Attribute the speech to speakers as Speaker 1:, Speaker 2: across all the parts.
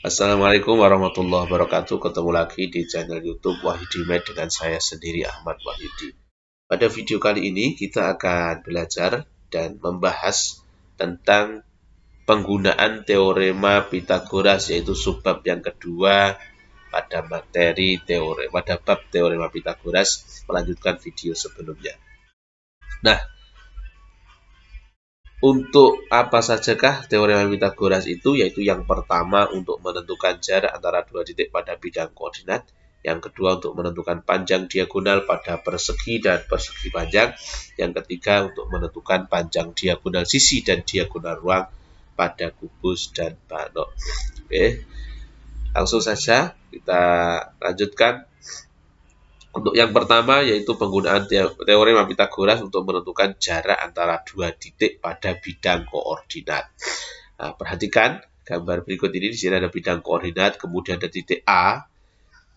Speaker 1: Assalamualaikum warahmatullahi wabarakatuh. Ketemu lagi di channel YouTube Wahyudi Med dengan saya sendiri Ahmad Wahyudi. Pada video kali ini kita akan belajar dan membahas tentang penggunaan teorema Pitagoras, yaitu subbab yang kedua pada bab teorema Pitagoras, melanjutkan video sebelumnya. Nah, untuk apa sajakah teorema Pitagoras itu? Yaitu yang pertama untuk menentukan jarak antara dua titik pada bidang koordinat, yang kedua untuk menentukan panjang diagonal pada persegi dan persegi panjang, yang ketiga untuk menentukan panjang diagonal sisi dan diagonal ruang pada kubus dan balok. Oke, langsung saja kita lanjutkan. Untuk yang pertama yaitu penggunaan teorema Pitagoras untuk menentukan jarak antara dua titik pada bidang koordinat. Nah, perhatikan gambar berikut ini. Di sini ada bidang koordinat, kemudian ada titik A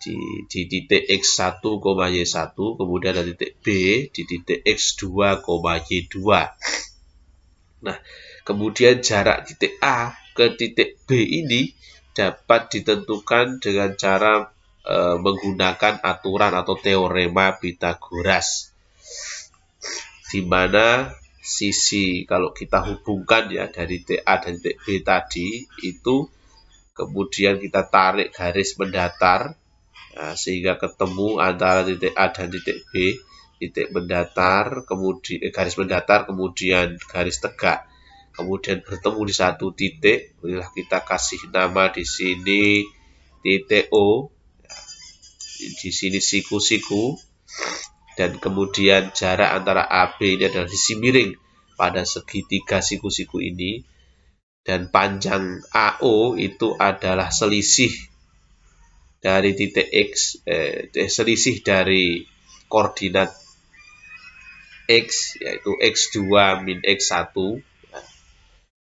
Speaker 1: di titik x1, y1, kemudian ada titik B di titik x2, y2. Nah, kemudian jarak titik A ke titik B ini dapat ditentukan dengan cara menggunakan aturan atau teorema Pitagoras, di mana sisi kalau kita hubungkan ya dari titik A dan titik B tadi itu, kemudian kita tarik garis mendatar, nah, sehingga ketemu antara titik A dan titik B, titik mendatar, kemudian garis mendatar, kemudian garis tegak, kemudian bertemu di satu titik. Inilah kita kasih nama di sini titik O, di sini siku-siku, dan kemudian jarak antara AB ini adalah sisi miring pada segitiga siku-siku ini, dan panjang AO itu adalah selisih dari titik X, selisih dari koordinat X, yaitu X2 min X1.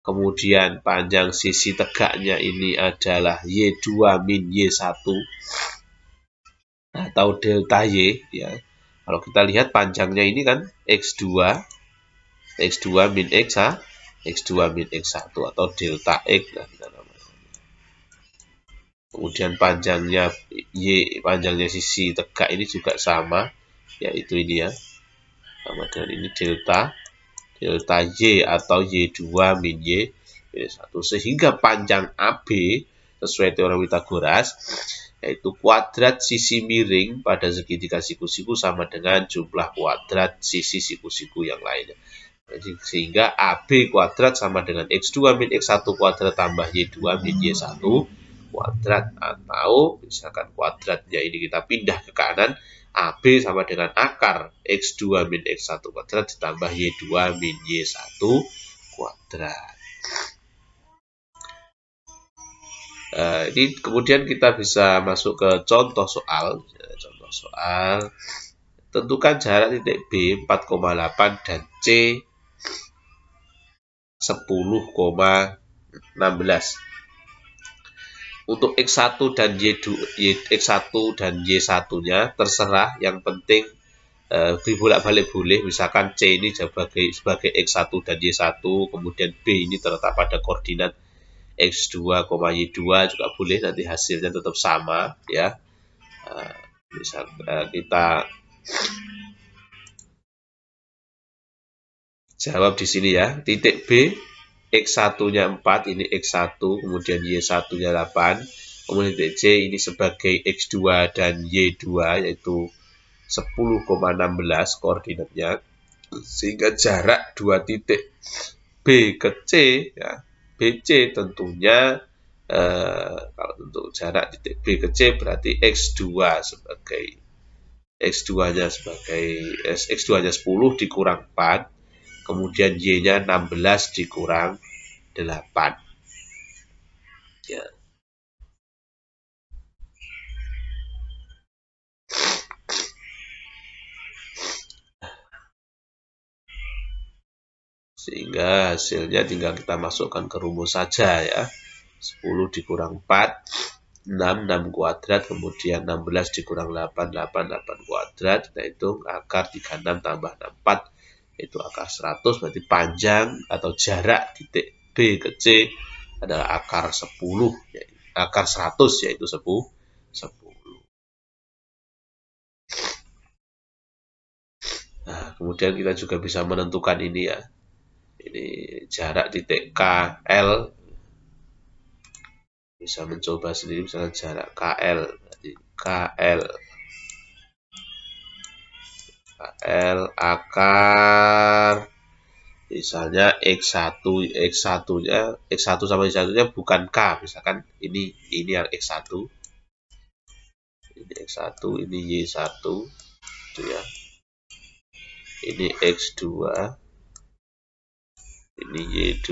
Speaker 1: Kemudian panjang sisi tegaknya ini adalah Y2 min Y1 atau delta Y, ya. Kalau kita lihat panjangnya ini kan X2 min X2 min X1 atau delta X, nah, kita namanya. Kemudian panjangnya sisi tegak ini juga sama, yaitu ini ya, sama dengan ini delta Y atau Y2 min Y1, sehingga panjang AB sesuai teorema Pitagoras yaitu kuadrat sisi miring pada segitiga siku-siku sama dengan jumlah kuadrat sisi siku-siku yang lainnya. Jadi, sehingga AB kuadrat sama dengan X2 min X1 kuadrat tambah Y2 min Y1 kuadrat, atau misalkan kuadratnya ini kita pindah ke kanan, AB sama dengan akar X2 min X1 kuadrat ditambah Y2 min Y1 kuadrat. Ini kemudian kita bisa masuk ke contoh soal. Tentukan jarak titik B 4,8 dan C 10,16. Untuk X1 dan Y1-nya terserah, yang penting dibolak-balik boleh. Misalkan C ini sebagai X1 dan Y1, kemudian B ini terletak pada koordinat X2, Y2 juga boleh, nanti hasilnya tetap sama ya. Misal kita jawab di sini ya. Titik B X1-nya 4, ini X1, kemudian Y1-nya 8, kemudian titik C ini sebagai X2 dan Y2 yaitu 10,16 koordinatnya, sehingga jarak dua titik B ke C ya, BC tentunya kalau untuk jarak titik B ke C berarti X2-nya 10 dikurang 4, kemudian Y-nya 16 dikurang 8. Ya. Sehingga hasilnya tinggal kita masukkan ke rumus saja ya. 10 dikurang 4, 6 kuadrat, kemudian 16 dikurang 8 kuadrat. Kita hitung akar 36 tambah 64, itu akar 100, berarti panjang atau jarak titik B ke C adalah akar 10, akar 100 yaitu 10. Nah, kemudian kita juga bisa menentukan ini ya. Ini jarak titik KL. Bisa mencoba sendiri misalnya jarak KL. KL akar misalnya X1 nya X1 sama X1 nya bukan K, misalkan ini yang X1, ini X1, ini Y1 gitu ya, ini X2, ini Y2,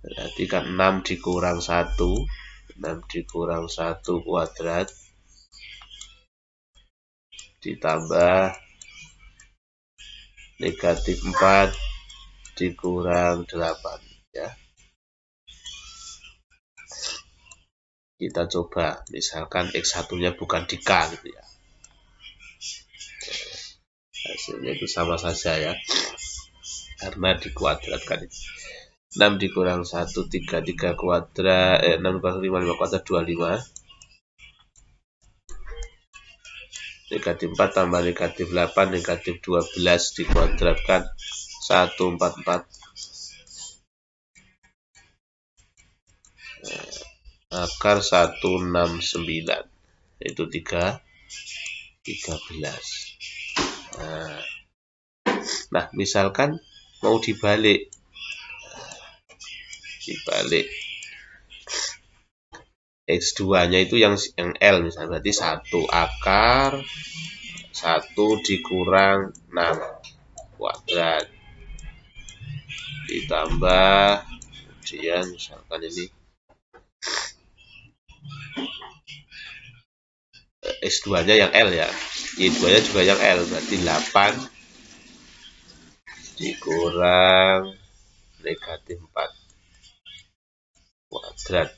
Speaker 1: berarti kan 6 dikurang 1, 6 dikurang 1 kuadrat ditambah negatif 4 dikurang 8 ya. Kita coba misalkan X1 nya bukan di K gitu ya, hasilnya itu sama saja ya, karena dikuadratkan. 6 dikurang 1 3 kuadrat 6 dikurang 5 5 kuadrat 25, negatif 4 tambah negatif 8 negatif 12 dikuadratkan 144, akar 169 itu 13. Nah, misalkan mau dibalik X2 nya itu yang L misalnya, berarti 1 akar 1 dikurang 6 kuadrat ditambah kemudian misalkan ini X2 nya yang L ya, Y2 nya juga yang L, berarti 8 dikurang negatif 4 kuadrat.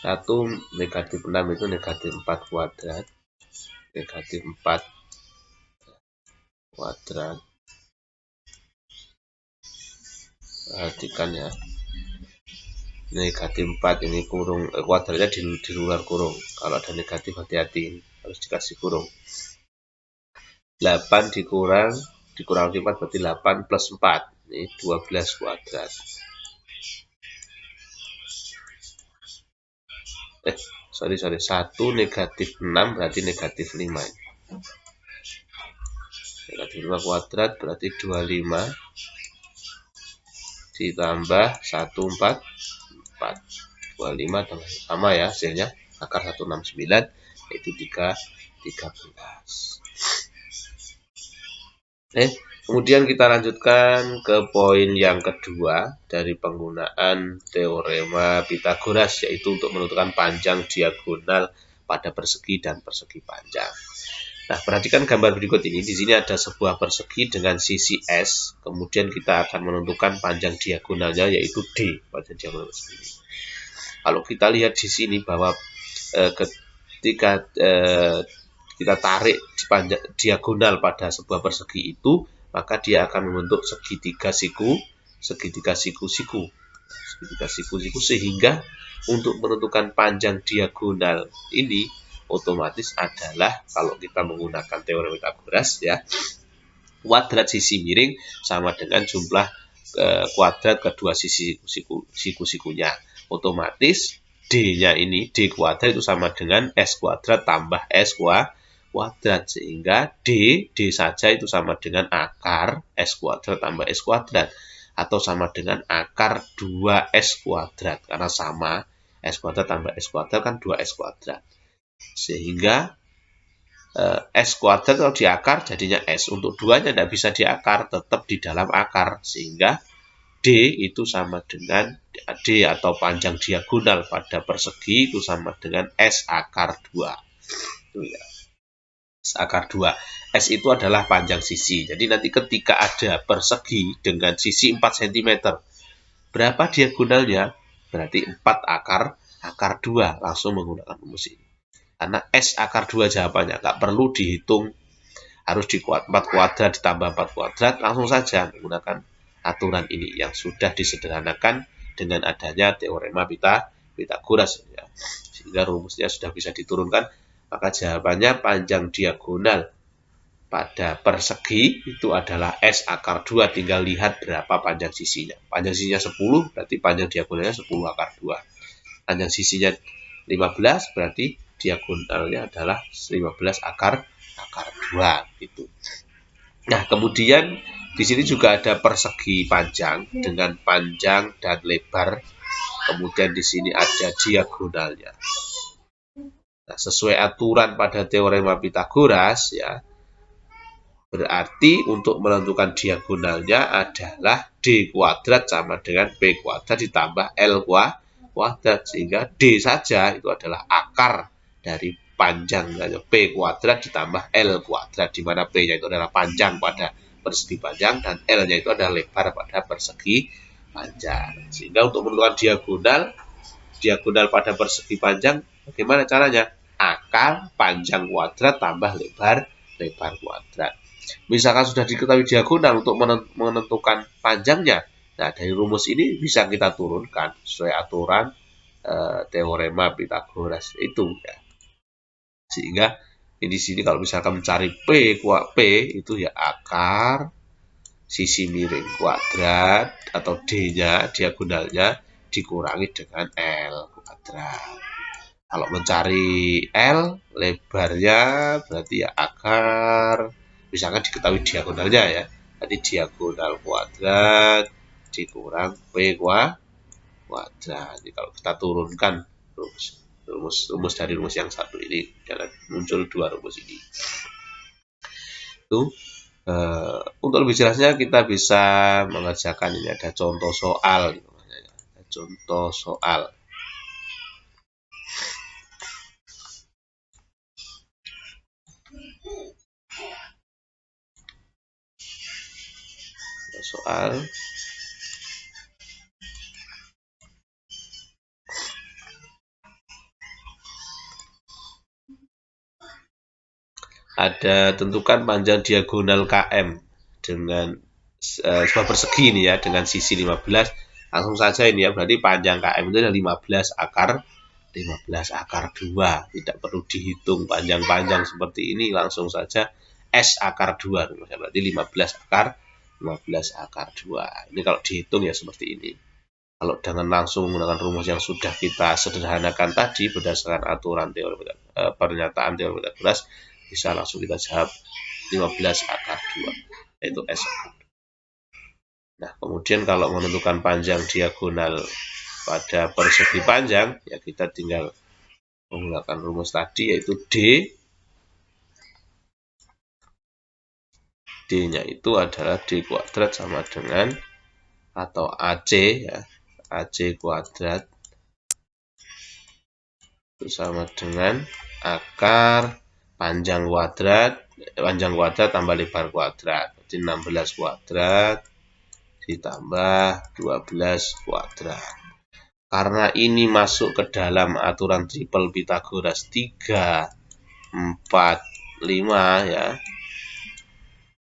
Speaker 1: 1 negatif 6 itu negatif 4 kuadrat, negatif 4 kuadrat. Perhatikan ya, negatif 4 ini kurung kuadratnya di luar kurung. Kalau ada negatif hati-hati, harus dikasih kurung. 8 dikurang 4 berarti 8 plus 4, ini 12 kuadrat. Sorry 1 negatif 6 berarti negatif 5. Negatif 5 kuadrat berarti 25 ditambah 144, 25 sama ya hasilnya, akar 169 yaitu 13. Kemudian kita lanjutkan ke poin yang kedua dari penggunaan teorema Pythagoras, yaitu untuk menentukan panjang diagonal pada persegi dan persegi panjang. Nah, perhatikan gambar berikut ini. Di sini ada sebuah persegi dengan sisi S, kemudian kita akan menentukan panjang diagonalnya yaitu D, panjang diagonal ini. Kalau kita lihat di sini bahwa ketika kita tarik di panjang diagonal pada sebuah persegi itu, maka dia akan membentuk segitiga siku-siku, sehingga untuk menentukan panjang diagonal ini otomatis adalah, kalau kita menggunakan teori Pythagoras ya, kuadrat sisi miring sama dengan jumlah kuadrat kedua sisi siku-sikunya. Otomatis D-nya ini, D kuadrat itu sama dengan S kuadrat tambah S kuadrat, sehingga D saja itu sama dengan akar S kuadrat tambah S kuadrat, atau sama dengan akar 2S kuadrat, karena sama S kuadrat tambah S kuadrat kan 2S kuadrat, sehingga S kuadrat kalau diakar jadinya S, untuk 2-nya tidak bisa diakar, tetap di dalam akar, sehingga D itu sama dengan D atau panjang diagonal pada persegi itu sama dengan S akar 2. Itu ya. S akar 2. S itu adalah panjang sisi. Jadi nanti ketika ada persegi dengan sisi 4 cm, berapa diagonalnya? Berarti 4 akar 2, langsung menggunakan rumus ini. Karena S akar 2 jawabannya, nggak perlu dihitung harus 4 kuadrat ditambah 4 kuadrat, langsung saja menggunakan aturan ini yang sudah disederhanakan dengan adanya teorema Pythagoras ya. Sehingga rumusnya sudah bisa diturunkan, maka jawabannya panjang diagonal pada persegi itu adalah S akar 2, tinggal lihat berapa panjang sisinya. Panjang sisinya 10, berarti panjang diagonalnya 10 akar 2. Panjang sisinya 15, berarti diagonalnya adalah 15 akar 2 gitu. Nah, kemudian di sini juga ada persegi panjang dengan panjang dan lebar. Kemudian di sini ada diagonalnya. Nah, sesuai aturan pada teorema Pythagoras ya, berarti untuk menentukan diagonalnya adalah D kuadrat sama dengan P kuadrat ditambah L kuadrat. Sehingga D saja itu adalah akar dari panjang P kuadrat ditambah L kuadrat, di mana P-nya itu adalah panjang pada persegi panjang dan L-nya itu adalah lebar pada persegi panjang. Sehingga untuk menentukan diagonal pada persegi panjang, bagaimana caranya? Akar panjang kuadrat tambah lebar kuadrat. Misalkan sudah diketahui diagonal untuk menentukan panjangnya, nah dari rumus ini bisa kita turunkan sesuai aturan teorema Pythagoras itu ya. Sehingga di sini kalau misalkan mencari P itu ya akar sisi miring kuadrat atau D-nya diagonalnya dikurangi dengan L kuadrat. Kalau mencari L lebarnya berarti ya akar, misalkan diketahui diagonalnya ya, nanti diagonal kuadrat dikurang P kuadrat. Jadi kalau kita turunkan rumus dari rumus yang satu ini, jangan muncul dua rumus ini. Itu untuk lebih jelasnya kita bisa mengerjakan ini, ada contoh soal. Contoh soal. Ada tentukan panjang diagonal KM dengan sebuah persegi ini ya, dengan sisi 15. Langsung saja ini ya, berarti panjang KM itu adalah 15 akar 2. Tidak perlu dihitung panjang-panjang seperti ini, langsung saja S akar 2. Berarti 15 akar 2. Ini kalau dihitung ya seperti ini. Kalau dengan langsung menggunakan rumus yang sudah kita sederhanakan tadi berdasarkan aturan pernyataan teori Pythagoras, bisa langsung kita jawab 15 akar 2, yaitu S akar 2. Nah, kemudian kalau menentukan panjang diagonal pada persegi panjang, ya kita tinggal menggunakan rumus tadi, yaitu D-nya itu adalah D kuadrat sama dengan, atau AC ya, AC kuadrat itu sama dengan akar panjang kuadrat tambah lebar kuadrat, jadi 16 kuadrat ditambah 12 kuadrat. Karena ini masuk ke dalam aturan triple Pythagoras 3, 4, 5 ya.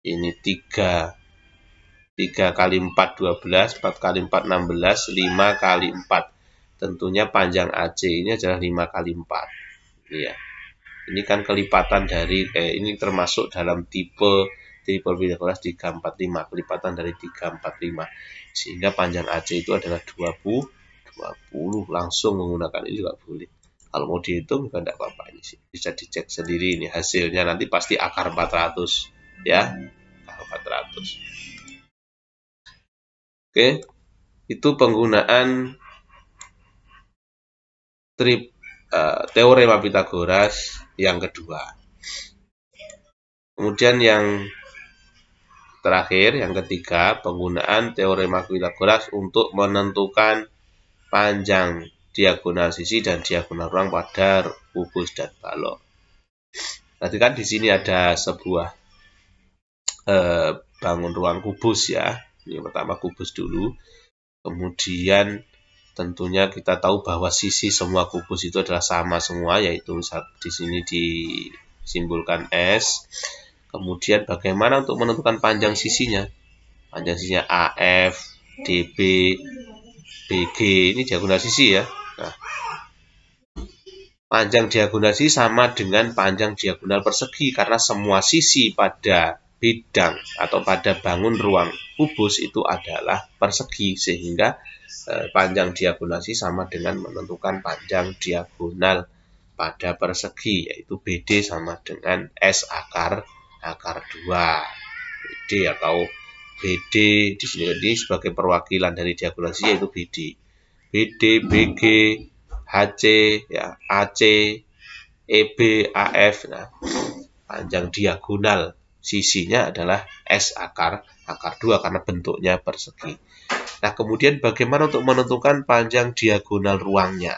Speaker 1: Ini 3 kali 4 12, 4 kali 4 16, 5 kali 4. Tentunya panjang AC ini adalah 5 kali 4. Ini ya. Ini kan kelipatan dari ini termasuk dalam tipe triple Pythagoras 345, kelipatan dari 345. Sehingga panjang AC itu adalah 20. Langsung menggunakan ini juga boleh. Kalau mau dihitung juga tidak apa-apa, ini sih bisa dicek sendiri, ini hasilnya nanti pasti akar 400 ya, akar 400. Oke, itu penggunaan teorema Pythagoras yang kedua. Kemudian yang terakhir, yang ketiga, penggunaan teorema Pythagoras untuk menentukan panjang diagonal sisi dan diagonal ruang pada kubus dan balok. Tadi kan di sini ada sebuah bangun ruang kubus ya. Ini pertama kubus dulu. Kemudian tentunya kita tahu bahwa sisi semua kubus itu adalah sama semua, yaitu di sini disimbolkan S. Kemudian bagaimana untuk menentukan panjang sisinya? Panjang sisinya AF, DB, BG, ini diagonal sisi ya. Nah, panjang diagonal sisi sama dengan panjang diagonal persegi karena semua sisi pada bidang atau pada bangun ruang kubus itu adalah persegi, sehingga panjang diagonal sisi sama dengan menentukan panjang diagonal pada persegi, yaitu BD sama dengan S akar 2. BD atau BD di sini sebagai perwakilan dari diagonal sisi yaitu BD. BD, BG, HC, ya, AC, EB, AF. Nah, panjang diagonal sisinya adalah S akar 2 karena bentuknya persegi. Nah, kemudian bagaimana untuk menentukan panjang diagonal ruangnya?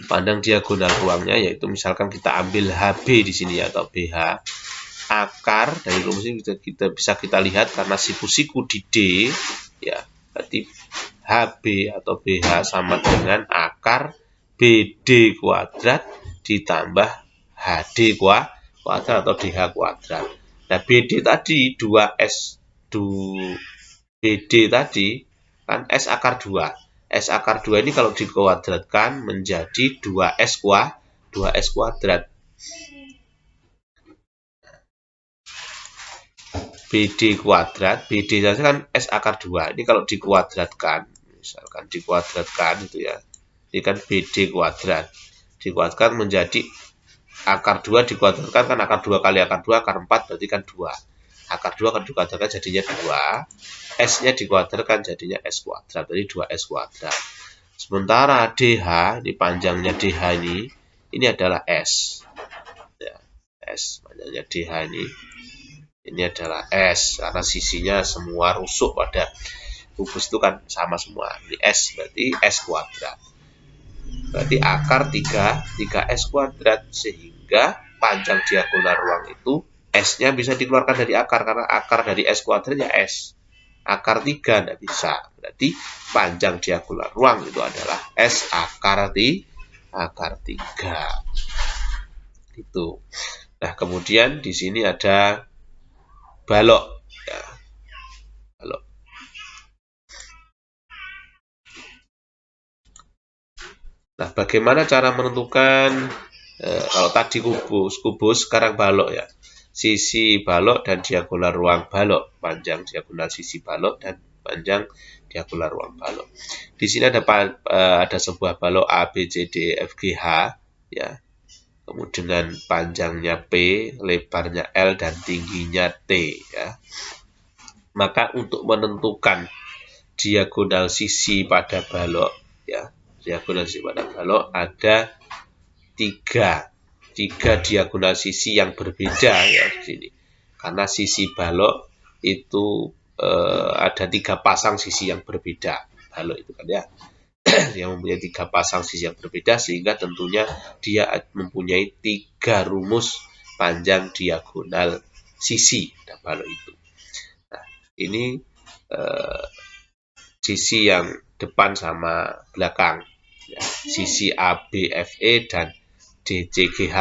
Speaker 1: Panjang diagonal ruangnya yaitu misalkan kita ambil HB di sini atau BH. Akar dari rumus ini kita bisa kita lihat karena siku-siku di D ya, berarti HB atau BH sama dengan akar BD kuadrat ditambah HD kuadrat atau DH kuadrat. Nah, BD tadi 2S BD tadi kan S akar 2. S akar 2 ini kalau dikuadratkan menjadi 2S kuadrat. BD kuadrat, BD saja kan S akar 2. Ini kalau dikuadratkan, misalkan dikuadratkan itu ya. Ini kan BD kuadrat. Dikuadratkan menjadi akar 2 dikuadratkan kan akar 2 kali akar 2 akar 4 berarti kan 2. Akar 2 kan dikuadratkan jadinya 2. S-nya dikuadratkan jadinya S kuadrat. Jadi 2S kuadrat. Sementara DH, ini panjangnya DH ini adalah S. Ya, S, panjangnya DH ini adalah S karena sisinya semua rusuk pada kubus itu kan sama semua. Ini S berarti S kuadrat. Berarti akar 3S kuadrat, sehingga panjang diagonal ruang itu S-nya bisa dikeluarkan dari akar karena akar dari S kuadrat ya S. Akar 3 tidak bisa. Berarti panjang diagonal ruang itu adalah S akar 3. Itu. Nah, kemudian di sini ada balok ya. Balok. Nah, bagaimana cara menentukan kalau tadi kubus sekarang balok ya. Sisi balok dan diagonal ruang balok, panjang diagonal sisi balok dan panjang diagonal ruang balok. Di sini ada sebuah balok A, B, C, D, F, G, H ya. Kemudian panjangnya P, lebarnya L dan tingginya T ya. Maka untuk menentukan diagonal sisi pada balok ya, diagonal sisi pada balok ada tiga diagonal sisi yang berbeda ya di sini. Karena sisi balok itu ada 3 pasang sisi yang berbeda. Balok itu kan ya, yang mempunyai 3 pasang sisi yang berbeda, sehingga tentunya dia mempunyai 3 rumus panjang diagonal sisi pada balok itu. Nah, ini sisi yang depan sama belakang ya, sisi ABFE dan DCGH.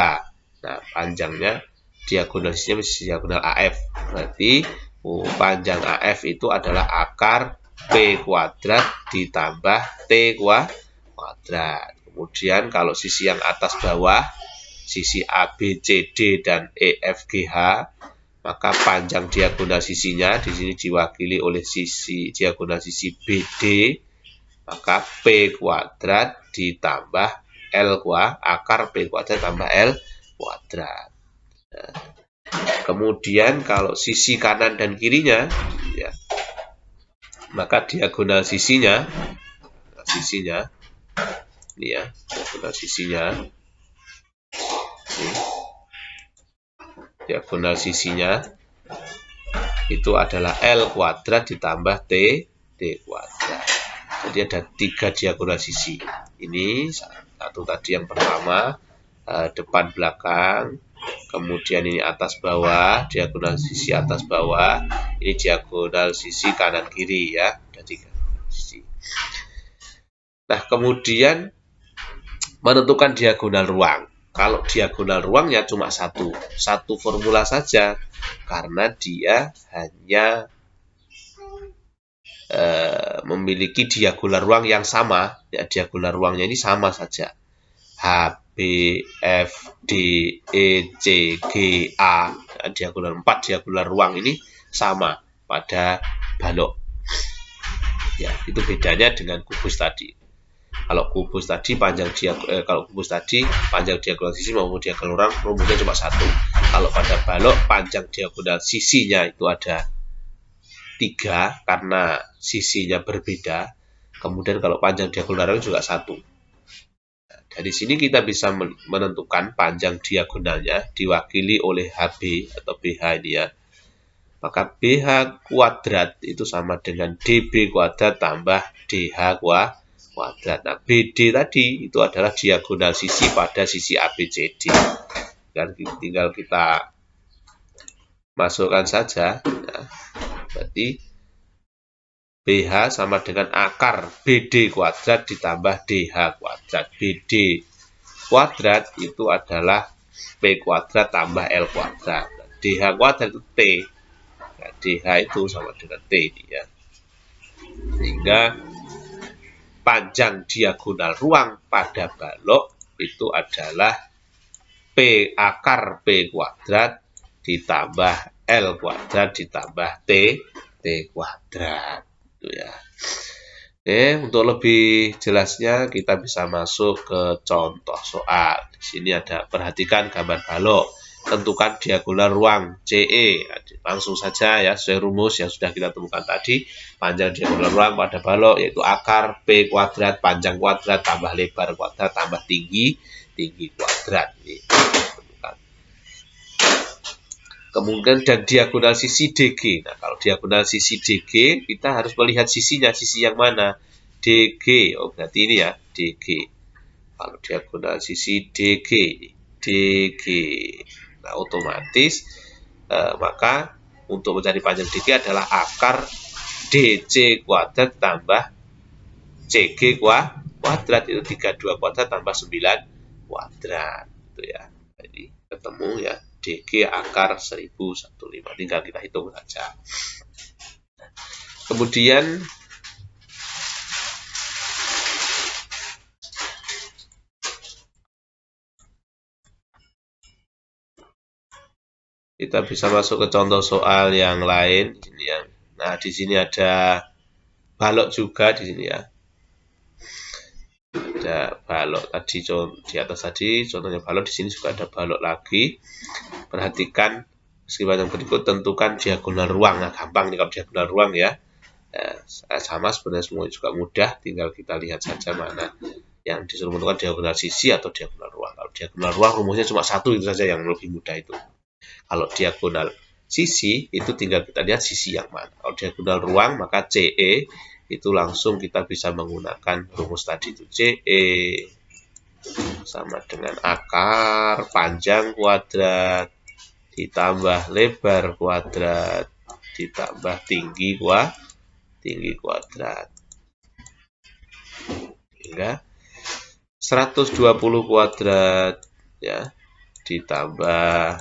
Speaker 1: Nah, panjangnya diagonal sisinya diagonal AF. Berarti panjang AF itu adalah akar P kuadrat ditambah T kuadrat. Kemudian kalau sisi yang atas bawah, sisi ABCD dan EFGH, maka panjang diagonal sisinya di sini diwakili oleh sisi diagonal sisi BD, maka P kuadrat ditambah L akar P kuadrat tambah L kuadrat. Nah, kemudian kalau sisi kanan dan kirinya ya, maka diagonal sisinya ini ya, diagonal sisinya ini, diagonal sisinya itu adalah L kuadrat ditambah T kuadrat. Jadi ada 3 diagonal sisi. Ini satu tadi yang pertama, depan belakang, kemudian ini atas bawah, diagonal sisi atas bawah, ini diagonal sisi kanan kiri ya, ada 3 sisi. Nah, kemudian menentukan diagonal ruang. Kalau diagonal ruangnya cuma satu formula saja, karena dia hanya memiliki diagonal ruang yang sama. Ya, diagonal ruangnya ini sama saja. H, B, F, D, E, C, G, A. Nah, diagonal 4 diagonal ruang ini sama pada balok. Ya, itu bedanya dengan kubus tadi. Kalau kubus tadi panjang diagonal sisi maupun diagonal ruang rumusnya cuma satu. Kalau pada balok panjang diagonal sisinya itu ada 3 karena sisinya berbeda. Kemudian kalau panjang diagonal ruang juga satu. Nah, dari sini kita bisa menentukan panjang diagonalnya diwakili oleh HB atau BH ini ya. Maka BH kuadrat itu sama dengan DB kuadrat tambah DH kuadrat. Nah, BD tadi itu adalah diagonal sisi pada sisi ABCD. Dan tinggal kita masukkan saja. Nah, berarti BH sama dengan akar BD kuadrat ditambah DH kuadrat. BD kuadrat itu adalah P kuadrat tambah L kuadrat. DH kuadrat itu T. Nah, DH itu sama dengan T ini ya. Sehingga panjang diagonal ruang pada balok itu adalah P akar P kuadrat ditambah L kuadrat ditambah T kuadrat. Itu ya. Oke, untuk lebih jelasnya kita bisa masuk ke contoh soal. Di sini ada perhatikan gambar balok. Tentukan diagonal ruang CE. Langsung saja ya, sesuai rumus yang sudah kita temukan tadi. Panjang diagonal ruang pada balok yaitu akar P kuadrat, panjang kuadrat, tambah lebar kuadrat, tambah tinggi kuadrat. Ini. Kemudian dan diagonal sisi DG. Nah, kalau diagonal sisi DG, kita harus melihat sisinya, sisi yang mana? DG. Oh, berarti ini ya, DG. Kalau diagonal sisi DG, DG. Nah, otomatis maka untuk mencari panjang DG adalah akar DC kuadrat tambah CG kuadrat itu 32 kuadrat tambah 9 kuadrat. Itu ya. Jadi ketemu ya DG akar 1015. Tinggal kita hitung saja. Kemudian kita bisa masuk ke contoh soal yang lain. Nah, di sini ada balok juga di sini ya. Ada balok tadi di atas tadi contohnya balok, di sini juga ada balok lagi. Perhatikan skema yang berikut, tentukan diagonal ruang. Nah, gampang nih kalau diagonal ruang ya. Sama sebenarnya semua juga mudah, tinggal kita lihat saja mana yang disuruh menentukan diagonal sisi atau diagonal ruang. Kalau diagonal ruang rumusnya cuma satu, itu saja yang lebih mudah itu. Kalau diagonal sisi itu tinggal kita lihat sisi yang mana. Kalau diagonal ruang maka CE itu langsung kita bisa menggunakan rumus tadi itu. CE sama dengan akar panjang kuadrat ditambah lebar kuadrat ditambah tinggi kuadrat. Hingga 120 kuadrat ya ditambah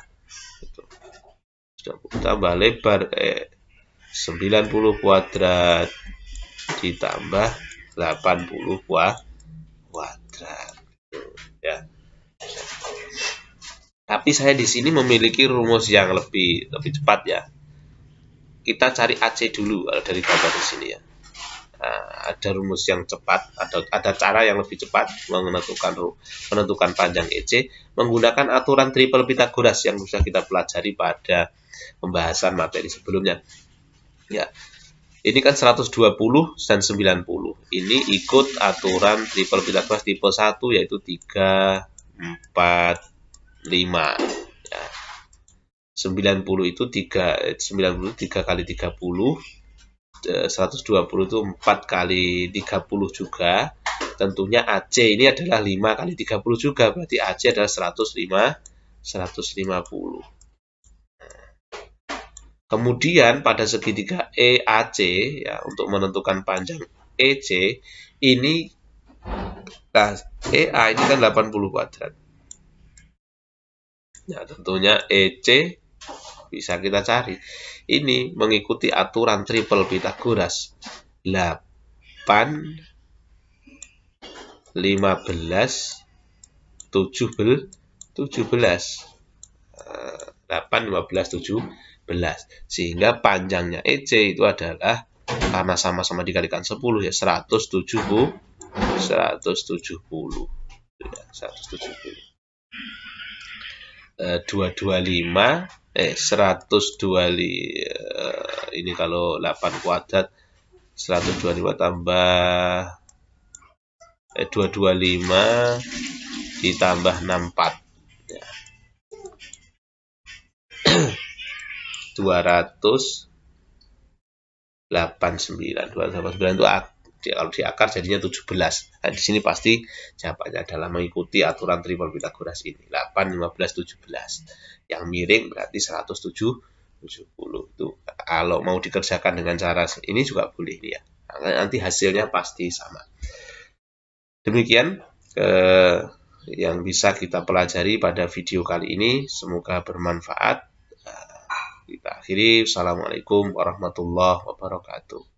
Speaker 1: tambah lebar 90 kuadrat ditambah 80 kuadrat ya. Tapi saya di sini memiliki rumus yang lebih cepat ya. Kita cari AC dulu dari gambar di sini ya. Nah, ada rumus yang cepat, ada cara yang lebih cepat menentukan panjang EC menggunakan aturan triple Pythagoras yang sudah kita pelajari pada pembahasan materi sebelumnya. Ya. Ini kan 120 dan 90. Ini ikut aturan triple Pythagoras tipe 1 yaitu 3 4 5 ya. 90 itu 3 kali 30, 120 itu 4 kali 30 juga. Tentunya AC ini adalah 5 kali 30 juga, berarti AC adalah 150. Kemudian pada segitiga EAC ya, untuk menentukan panjang EC ini EA ini kan 80 kuadrat. Nah, tentunya EC bisa kita cari. Ini mengikuti aturan triple Pythagoras. 8, 15, 17. 8, 15, 17. Sehingga panjangnya EC itu adalah, karena sama-sama dikalikan 10 ya, 170. 170. 225, 125, ini kalau 8 kuadrat 125 tambah 225 ditambah 64 ya. 289 itu kalau di akar jadinya 17. Nah, di sini pasti jawabannya adalah mengikuti aturan triple Pythagoras ini. 8, 15, 17. Yang miring berarti 170. Itu kalau mau dikerjakan dengan cara ini juga boleh ya. Nanti hasilnya pasti sama. Demikian yang bisa kita pelajari pada video kali ini. Semoga bermanfaat. Kita akhiri. Assalamualaikum warahmatullahi wabarakatuh.